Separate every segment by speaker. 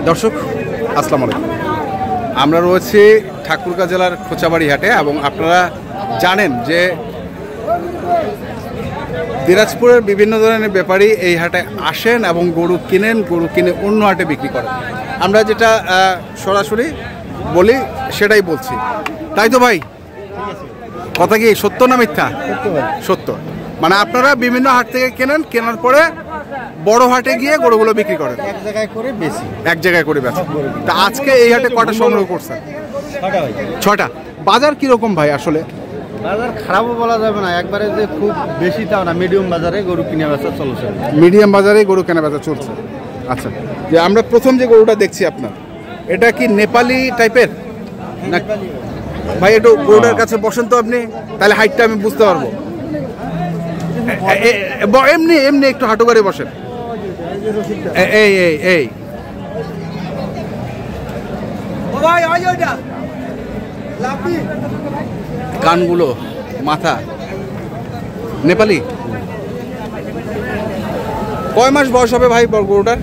Speaker 1: দর্শক আসসালামু আলাইকুম, আমরা রয়েছি ঠাকুরগাঁ জেলার খোঁচাবাড়ি হাটে এবং আপনারা জানেন যে দিনাজপুরের বিভিন্ন ধরনের ব্যাপারী এই হাটে আসেন এবং গরু কিনে অন্য হাটে বিক্রি করেন। আমরা যেটা সরাসরি বলি সেটাই বলছি, তাই তো ভাই? কথা কি সত্য না মিথ্যা? সত্য। মানে আপনারা বিভিন্ন হাট থেকে কেনার পরে বড় হাটে গিয়ে গরুগুলো বিক্রি করেন, এক জায়গায় করে বেচেন। তা আজকে এই হাটে কটা সংগ্রহ করছেন? 6টা। বাজার কিরকম ভাই? আসলে
Speaker 2: বাজার খারাপও বলা যাবে না, একবারে যে খুব বেশি তাও না, মিডিয়াম বাজারে গরু কিনে বেচা চলছে।
Speaker 1: মিডিয়াম বাজারে গরু কেনা বেচা চলছে। আচ্ছা, যে আমরা প্রথম যে গরুটা দেখছি আপনার, এটা কি নেপালি টাইপের না ভাই? একটু গরুটার কাছে বসেন তো আপনি, তাহলে হাইটটা আমি বুঝতে পারবো। এমনি একটু হাঁটু করে বসেন। এই কানগুলো, মাথা নেপালি। কয় মাস বয়স হবে ভাই গরুটার?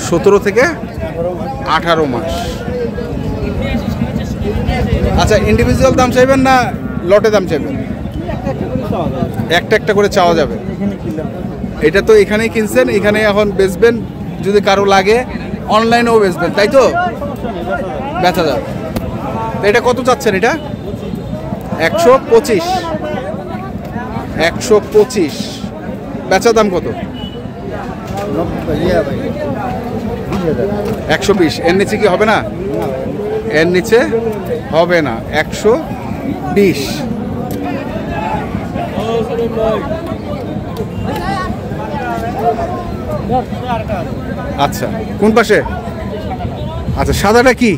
Speaker 1: 17 থেকে 18 মাস। আচ্ছা, ইন্ডিভিজুয়াল দাম চাইবেন না লটে দাম চাইবেন? একটা করে চাওয়া যাবে। এটা তো এখানেই কিনছেন, এখানে এখন বেচবেন, যদি কারো লাগে অনলাইনেও বেচবেন, তাই তো? বেচা যাবে। এটা কত চাচ্ছেন? এটা 125। বেচা দাম কত? 120। এর নিচে কি হবে না? এর নিচে হবে না। 120। আচ্ছা, কোন পাশে? আচ্ছা, সাদাটা কি?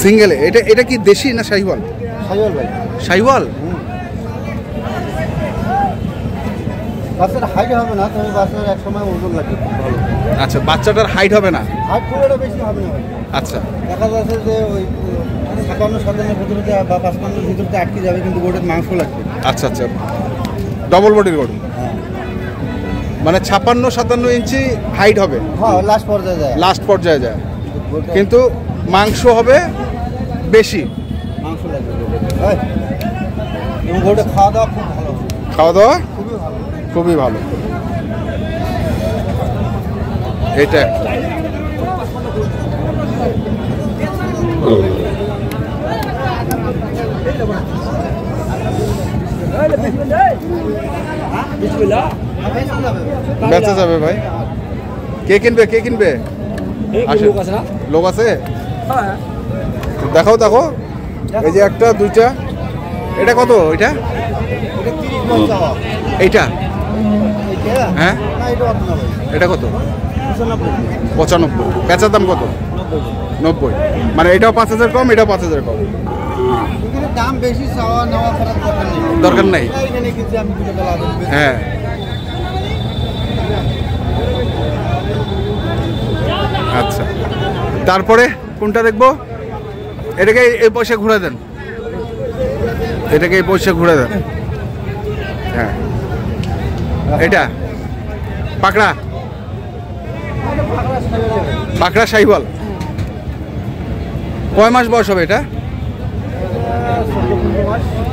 Speaker 1: সিঙ্গেলে। এটা কি দেশি না শাহিওয়াল? শাহিওয়াল।
Speaker 2: বাচ্চাটা হাইট হবে না, তবে বাচ্চার এক সময় ওজন লাগবে।
Speaker 1: আচ্ছা, বাচ্চাটার হাইট হবে না?
Speaker 2: হাইট খুব একটা বেশি হবে না।
Speaker 1: আচ্ছা,
Speaker 2: দেখা যাচ্ছে যে ওই 57-57 ভিতরে বা 55 ভিতরে আটকে যাবে, কিন্তু গোটের মাংস লাগবে।
Speaker 1: আচ্ছা, ডবল বডির গরু। মানে 56-57 ইঞ্চি হাইট হবে।
Speaker 2: হ্যাঁ, লাস্ট পর্যায়ে যায়,
Speaker 1: কিন্তু মাংস হবে বেশি।
Speaker 2: মাংস লাগবে এবং গোটে খাওয়া দাওয়া খুব ভালো।
Speaker 1: খাওয়া দাওয়া
Speaker 2: খুবই ভালো।
Speaker 1: এটা বেচা যাবে ভাই। কে কিনবে? লোক আছে? দেখো। এই যে একটা, দুইটা। এটা কত? এইটা হ্যাঁ, এটা কত? 95। বেচার দাম কত? 90। মানে এটাও 5000 কম, এটাও 5000 কম।
Speaker 2: দাম বেশি নেওয়া
Speaker 1: দরকার নাই। হ্যাঁ, আচ্ছা। তারপরে কোনটা দেখবো? এটাকে এই পয়সা ঘুরে দেন। হ্যাঁ, এটা পাকড়া শাহিওয়াল। কয় মাস বয়স হবে এটা?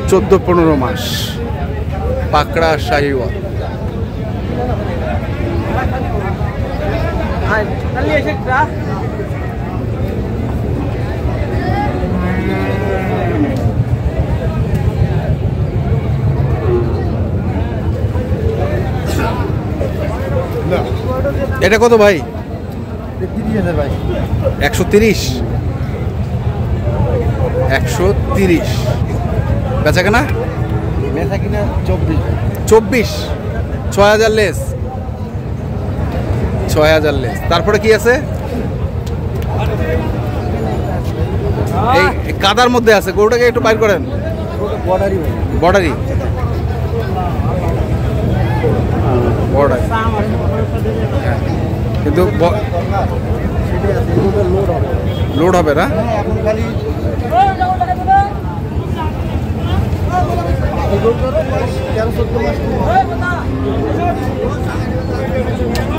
Speaker 1: 14-15 মাস। পাকড়া শাহিওয়াল। এটা কত ভাই? 130। 130 বেচা কেনা? 24। 6000 লেস। 6000 লেস। তারপরে কি আছে? এই কাদার মধ্যে আছে। গরুটাকে একটু বাইর করেন। বর্ডারি। কিন্তু লোড হবে না।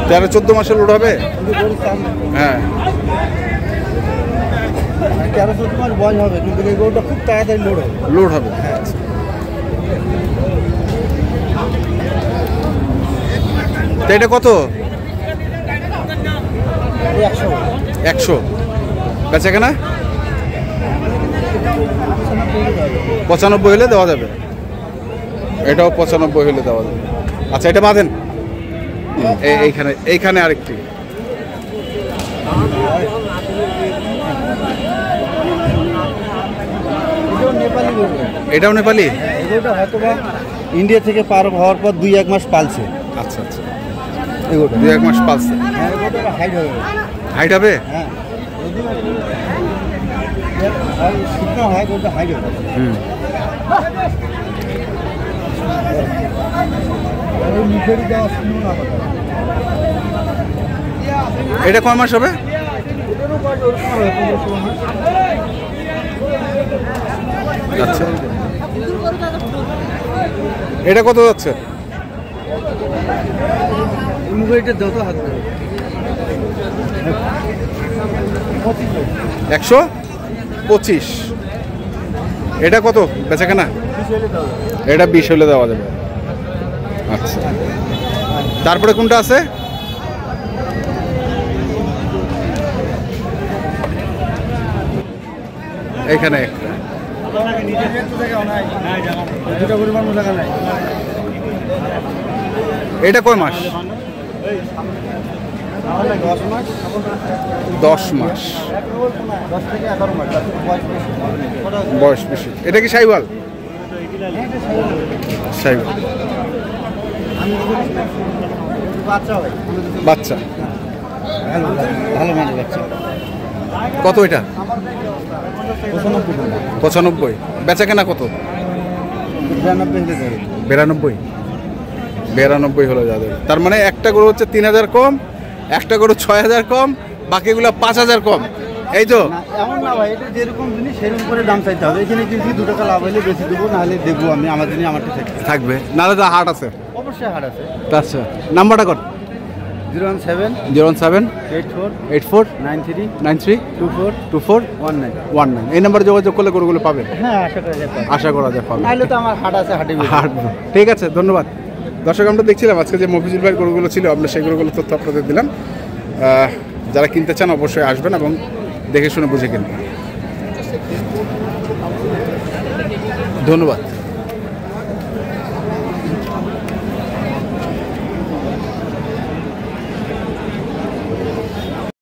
Speaker 1: 13-14 মাসের লোড হবে।
Speaker 2: কিন্তু গরুর দাম
Speaker 1: হ্যাঁ
Speaker 2: 13-14 মাস বয়স হবে, কিন্তু এই গরুটা খুব তাড়াতাড়ি লোড হবে।
Speaker 1: লোড হবে। তো এটা কত?
Speaker 2: 100
Speaker 1: 100 বেচা কেনা 95 হলে দেওয়া যাবে। এটাও 95 হলে দেওয়া যাবে। আচ্ছা এটা বাঁধেন এইখানে আরেকটি।
Speaker 2: নেপালি গরু।
Speaker 1: এটাও নেপালি।
Speaker 2: এই গরুটা হয়তো বা ইন্ডিয়া থেকে পার হওয়ার পর 2-1 মাস পালছে।
Speaker 1: আচ্ছা আচ্ছা
Speaker 2: এই গরুটা
Speaker 1: 2-1 মাস পালছে।
Speaker 2: হ্যাঁ, এই গরুটা হাইট হবে।
Speaker 1: হাইট হবে।
Speaker 2: হ্যাঁ শুকনো হয়, গরুটা হাইট হবে। এই মুখেরই দেওয়া শুকনো না কথা।
Speaker 1: এটা কয় মাস হবে?
Speaker 2: এটারও বয়স ওরকম হবে, 15-16 মাস।
Speaker 1: আচ্ছা এটা কত যাচ্ছে?
Speaker 2: এই মুখেরটা যত হাত দেবে
Speaker 1: 125। এটা কত বেচা কেনা? এটা 20 হলে দেওয়া যাবে। আচ্ছা তারপরে কোনটা আছে? এইখানে একটা। এটা কয় মাস? 10 মাস।
Speaker 2: 10 থেকে 11 মাস
Speaker 1: বয়স বেশি। এটা কি সাইওয়াল? সাইওয়াল
Speaker 2: বাচ্চা হয়,
Speaker 1: বাচ্চা।
Speaker 2: ভালো ভালো মানের বাচ্চা।
Speaker 1: কত এটা? 95। বেচা কেনা কত? 92। 92 হলো যাদের। তার মানে একটা গরু হচ্ছে 3000 কম, একটা গরু 6000 কম, বাকিগুলো 5000 কম। এই তো
Speaker 2: না, এমন না ভাই, এটা যেরকম জিনিস সেরকম করে দাম চাইতে হবে। এখানে কিছু 2 টাকা লাভ হলে বেশি দেবো, নাহলে দেবো আমি আমার জিনিস আমারটা
Speaker 1: থাকবে, নাহলে তো হাট আছে।
Speaker 2: অবশ্যই হাট আছে।
Speaker 1: আচ্ছা নাম্বারটা কর।
Speaker 2: 017
Speaker 1: 07
Speaker 2: 84
Speaker 1: 84
Speaker 2: 93
Speaker 1: 93
Speaker 2: 24
Speaker 1: 24
Speaker 2: 19।
Speaker 1: 19। এই নাম্বারে যোগাযোগ করলে গরুগুলো পাবেন।
Speaker 2: হ্যাঁ, আশা করা যায় পাবো।
Speaker 1: আশা করা যায় পাবেন।
Speaker 2: নাহলে তো আমার হাট আছে, হাটে
Speaker 1: হাট। ঠিক আছে, ধন্যবাদ। দর্শক আমরা দেখছিলাম আজকে যে মফিজুল ভাইয়ের গরুগুলো ছিল, আমরা সেই গরুগুলো তথ্য আপনাদের দিলাম। যারা কিনতে চান অবশ্যই আসবেন এবং দেখে শুনে বুঝে কিনবেন। ধন্যবাদ।